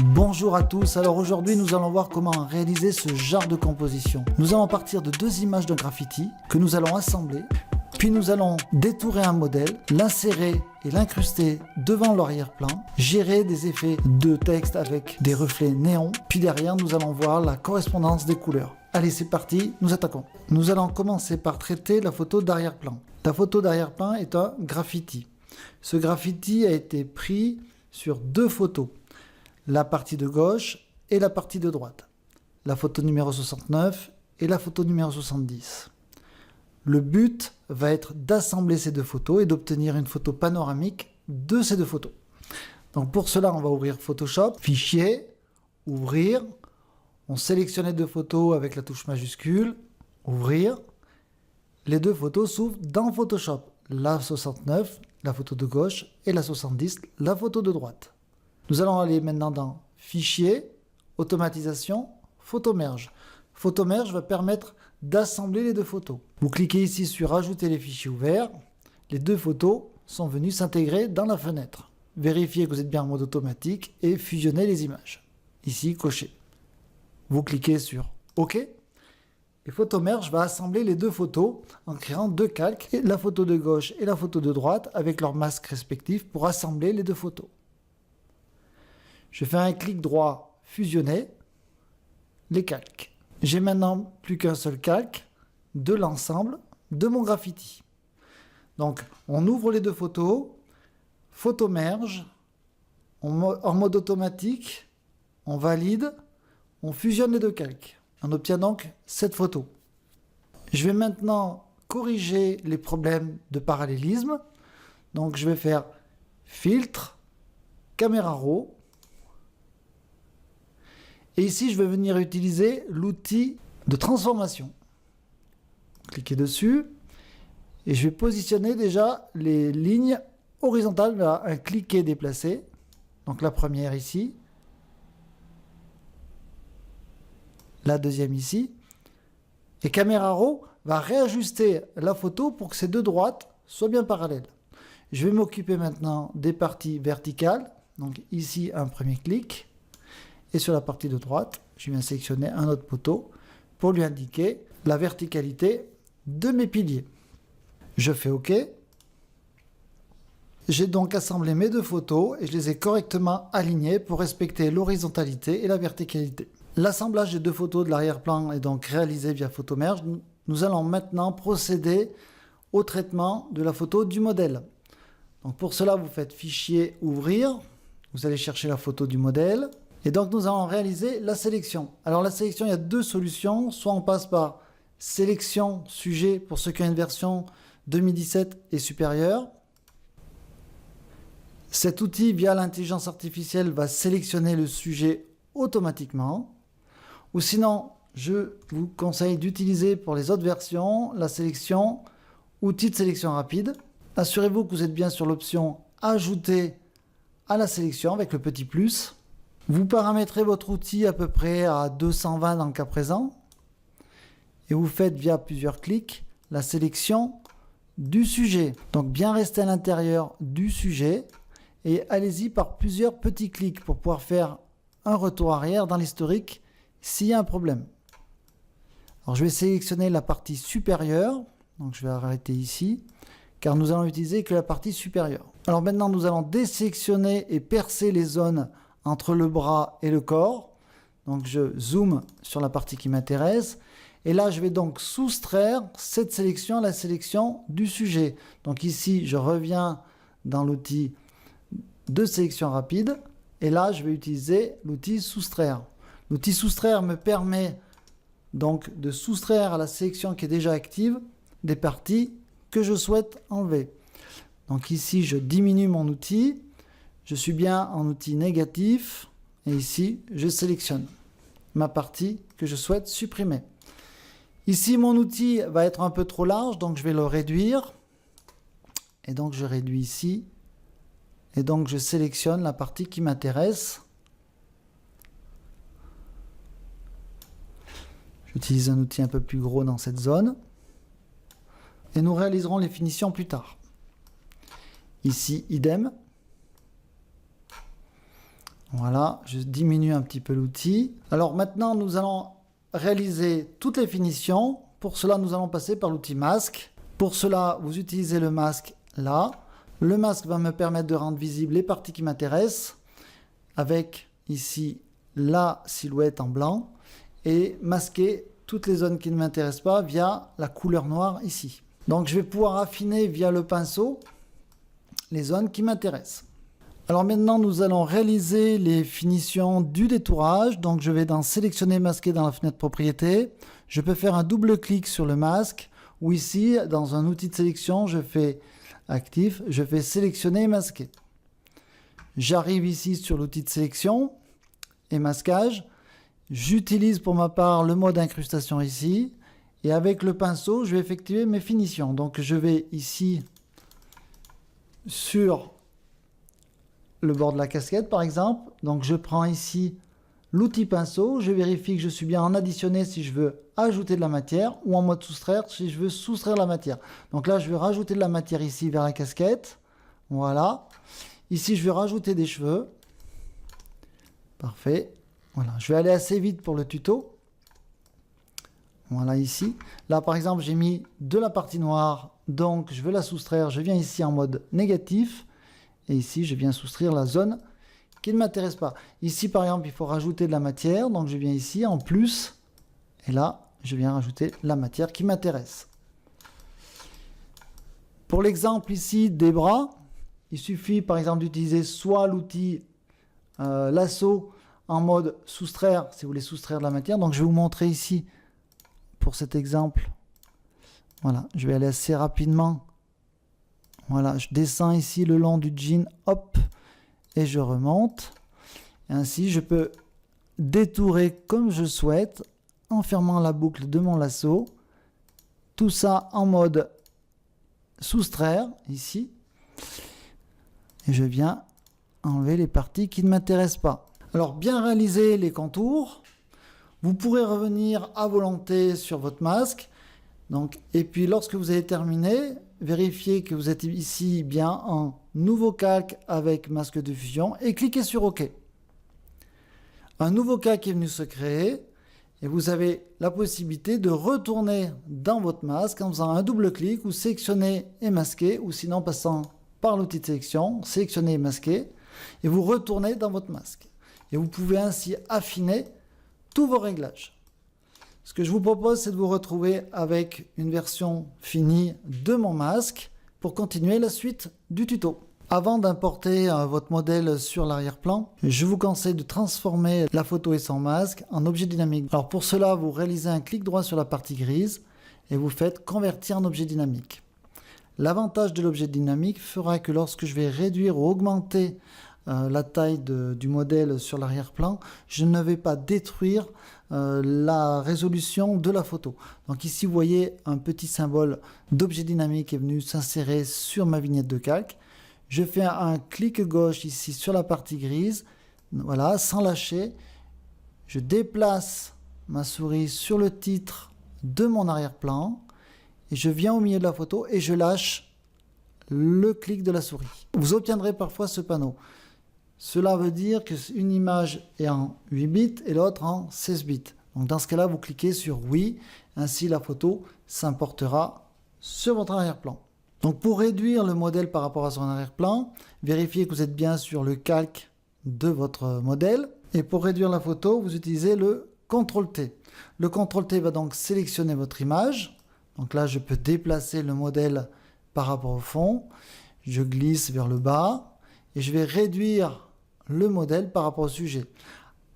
Bonjour à tous, alors aujourd'hui nous allons voir comment réaliser ce genre de composition. Nous allons partir de deux images d'un graffiti que nous allons assembler, puis nous allons détourer un modèle, l'insérer et l'incruster devant l'arrière-plan, gérer des effets de texte avec des reflets néons, puis derrière nous allons voir la correspondance des couleurs. Allez, c'est parti, nous attaquons. Nous allons commencer par traiter la photo d'arrière-plan. La photo d'arrière-plan est un graffiti. Ce graffiti a été pris sur deux photos, la partie de gauche et la partie de droite, la photo numéro 69 et la photo numéro 70. Le but va être d'assembler ces deux photos et d'obtenir une photo panoramique de ces deux photos. Donc pour cela, on va ouvrir Photoshop, Fichier, Ouvrir. On sélectionne les deux photos avec la touche majuscule, Ouvrir. Les deux photos s'ouvrent dans Photoshop, la 69, la photo de gauche, et la 70, la photo de droite. Nous allons aller maintenant dans Fichier, Automatisation, Photo Merge. Photo Merge va permettre d'assembler les deux photos. Vous cliquez ici sur Ajouter les fichiers ouverts. Les deux photos sont venues s'intégrer dans la fenêtre. Vérifiez que vous êtes bien en mode automatique et fusionnez les images. Ici, cochez. Vous cliquez sur OK. Et Photo Merge va assembler les deux photos en créant deux calques, la photo de gauche et la photo de droite, avec leurs masques respectifs pour assembler les deux photos. Je fais un clic droit, fusionner les calques. J'ai maintenant plus qu'un seul calque de l'ensemble de mon graffiti. Donc, on ouvre les deux photos, Photo Merge, en mode automatique, on valide, on fusionne les deux calques. On obtient donc cette photo. Je vais maintenant corriger les problèmes de parallélisme. Donc, je vais faire Filtre, Caméra Raw. Et ici, je vais venir utiliser l'outil de transformation. Cliquez dessus. Et je vais positionner déjà les lignes horizontales vers un cliquet déplacé. Donc la première ici. La deuxième ici. Et Camera Raw va réajuster la photo pour que ces deux droites soient bien parallèles. Je vais m'occuper maintenant des parties verticales. Donc ici, un premier clic. Et sur la partie de droite, je viens sélectionner un autre poteau pour lui indiquer la verticalité de mes piliers. Je fais OK. J'ai donc assemblé mes deux photos et je les ai correctement alignées pour respecter l'horizontalité et la verticalité. L'assemblage des deux photos de l'arrière-plan est donc réalisé via Photo Merge. Nous allons maintenant procéder au traitement de la photo du modèle. Donc pour cela, vous faites Fichier, Ouvrir. Vous allez chercher la photo du modèle. Et donc nous allons réaliser la sélection. Alors la sélection, il y a deux solutions. Soit on passe par sélection sujet pour ceux qui ont une version 2017 et supérieure. Cet outil, via l'intelligence artificielle, va sélectionner le sujet automatiquement. Ou sinon, je vous conseille d'utiliser pour les autres versions la sélection outil de sélection rapide. Assurez-vous que vous êtes bien sur l'option Ajouter à la sélection avec le petit plus. Vous paramétrez votre outil à peu près à 220 dans le cas présent. Et vous faites via plusieurs clics la sélection du sujet. Donc bien rester à l'intérieur du sujet et allez-y par plusieurs petits clics pour pouvoir faire un retour arrière dans l'historique s'il y a un problème. Alors je vais sélectionner la partie supérieure. Donc je vais arrêter ici car nous allons utiliser que la partie supérieure. Alors maintenant nous allons désélectionner et percer les zones entre le bras et le corps. Donc je zoome sur la partie qui m'intéresse. Et là, je vais donc soustraire cette sélection à la sélection du sujet. Donc ici, je reviens dans l'outil de sélection rapide. Et là, je vais utiliser l'outil soustraire. L'outil soustraire me permet donc de soustraire à la sélection qui est déjà active des parties que je souhaite enlever. Donc ici, je diminue mon outil. Je suis bien en outil négatif et ici, je sélectionne ma partie que je souhaite supprimer. Ici, mon outil va être un peu trop large, donc je vais le réduire. Et donc, je réduis ici. Et donc, je sélectionne la partie qui m'intéresse. J'utilise un outil un peu plus gros dans cette zone. Et nous réaliserons les finitions plus tard. Ici, idem. Voilà, je diminue un petit peu l'outil. Alors maintenant, nous allons réaliser toutes les finitions. Pour cela, nous allons passer par l'outil masque. Pour cela, vous utilisez le masque là. Le masque va me permettre de rendre visibles les parties qui m'intéressent avec ici la silhouette en blanc et masquer toutes les zones qui ne m'intéressent pas via la couleur noire ici. Donc je vais pouvoir affiner via le pinceau les zones qui m'intéressent. Alors maintenant, nous allons réaliser les finitions du détourage. Donc je vais dans sélectionner, masquer dans la fenêtre propriété. Je peux faire un double clic sur le masque ou ici, dans un outil de sélection, je fais actif, je fais sélectionner et masquer. J'arrive ici sur l'outil de sélection et masquage. J'utilise pour ma part le mode incrustation ici. Et avec le pinceau, je vais effectuer mes finitions. Donc je vais ici sur le bord de la casquette par exemple. Donc je prends ici l'outil pinceau, je vérifie que je suis bien en additionner si je veux ajouter de la matière ou en mode soustraire si je veux soustraire la matière. Donc là je vais rajouter de la matière ici vers la casquette. Voilà. Ici je vais rajouter des cheveux. Parfait. Voilà. Je vais aller assez vite pour le tuto. Voilà ici. Là par exemple j'ai mis de la partie noire, donc je veux la soustraire. Je viens ici en mode négatif et ici je viens soustraire la zone qui ne m'intéresse pas. Ici par exemple il faut rajouter de la matière, donc je viens ici en plus et là je viens rajouter la matière qui m'intéresse. Pour l'exemple ici des bras, il suffit par exemple d'utiliser soit l'outil lasso en mode soustraire si vous voulez soustraire de la matière. Donc je vais vous montrer ici pour cet exemple. Voilà, je vais aller assez rapidement. Voilà, je descends ici le long du jean, hop, et je remonte. Et ainsi, je peux détourer comme je souhaite en fermant la boucle de mon lasso. Tout ça en mode soustraire, ici. Et je viens enlever les parties qui ne m'intéressent pas. Alors, bien réaliser les contours. Vous pourrez revenir à volonté sur votre masque. Donc, et puis, lorsque vous avez terminé, vérifiez que vous êtes ici bien en nouveau calque avec masque de fusion et cliquez sur OK. Un nouveau calque est venu se créer et vous avez la possibilité de retourner dans votre masque en faisant un double clic ou sélectionner et masquer ou sinon passant par l'outil de sélection, sélectionner et masquer et vous retournez dans votre masque. Et vous pouvez ainsi affiner tous vos réglages. Ce que je vous propose, c'est de vous retrouver avec une version finie de mon masque pour continuer la suite du tuto. Avant d'importer votre modèle sur l'arrière-plan, je vous conseille de transformer la photo et son masque en objet dynamique. Alors pour cela, vous réalisez un clic droit sur la partie grise et vous faites convertir en objet dynamique. L'avantage de l'objet dynamique fera que lorsque je vais réduire ou augmenter la taille du modèle sur l'arrière-plan, je ne vais pas détruire la résolution de la photo. Donc ici vous voyez un petit symbole d'objet dynamique est venu s'insérer sur ma vignette de calque. Je fais un clic gauche ici sur la partie grise, voilà, sans lâcher. Je déplace ma souris sur le titre de mon arrière-plan et je viens au milieu de la photo et je lâche le clic de la souris. Vous obtiendrez parfois ce panneau. Cela veut dire qu'une image est en 8 bits et l'autre en 16 bits. Donc dans ce cas-là, vous cliquez sur oui, ainsi la photo s'importera sur votre arrière-plan. Donc pour réduire le modèle par rapport à son arrière-plan, vérifiez que vous êtes bien sur le calque de votre modèle. Et pour réduire la photo, vous utilisez le CTRL-T. Le CTRL-T va donc sélectionner votre image. Donc là, je peux déplacer le modèle par rapport au fond. Je glisse vers le bas et je vais réduire le modèle par rapport au sujet.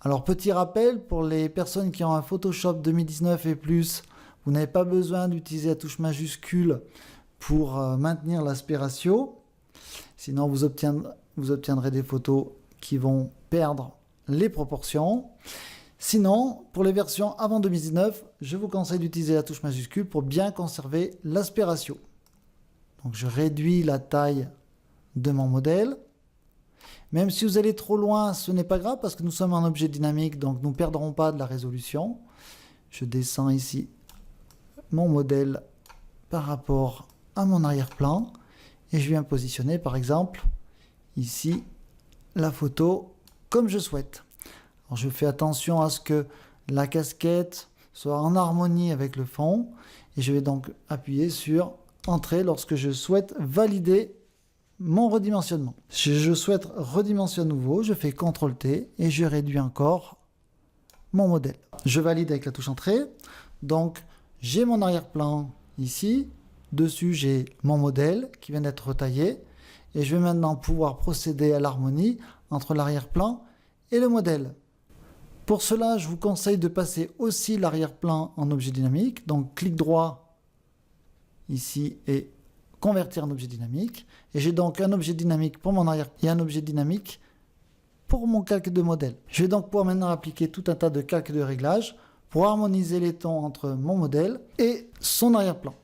Alors petit rappel, pour les personnes qui ont un Photoshop 2019 et plus, vous n'avez pas besoin d'utiliser la touche majuscule pour maintenir l'aspect ratio. Sinon vous obtiendrez des photos qui vont perdre les proportions. Sinon, pour les versions avant 2019, je vous conseille d'utiliser la touche majuscule pour bien conserver l'aspect ratio. Donc je réduis la taille de mon modèle. Même si vous allez trop loin, ce n'est pas grave parce que nous sommes un objet dynamique, donc nous ne perdrons pas de la résolution. Je descends ici mon modèle par rapport à mon arrière-plan et je viens positionner par exemple ici la photo comme je souhaite. Alors, je fais attention à ce que la casquette soit en harmonie avec le fond et je vais donc appuyer sur Entrée lorsque je souhaite valider mon redimensionnement. Si je souhaite redimensionner nouveau, je fais CTRL-T et je réduis encore mon modèle. Je valide avec la touche Entrée. Donc, j'ai mon arrière-plan ici. Dessus, j'ai mon modèle qui vient d'être retaillé. Et je vais maintenant pouvoir procéder à l'harmonie entre l'arrière-plan et le modèle. Pour cela, je vous conseille de passer aussi l'arrière-plan en objet dynamique. Donc, clic droit ici et convertir en objet dynamique. Et j'ai donc un objet dynamique pour mon arrière et un objet dynamique pour mon calque de modèle. Je vais donc pouvoir maintenant appliquer tout un tas de calques de réglages pour harmoniser les tons entre mon modèle et son arrière-plan.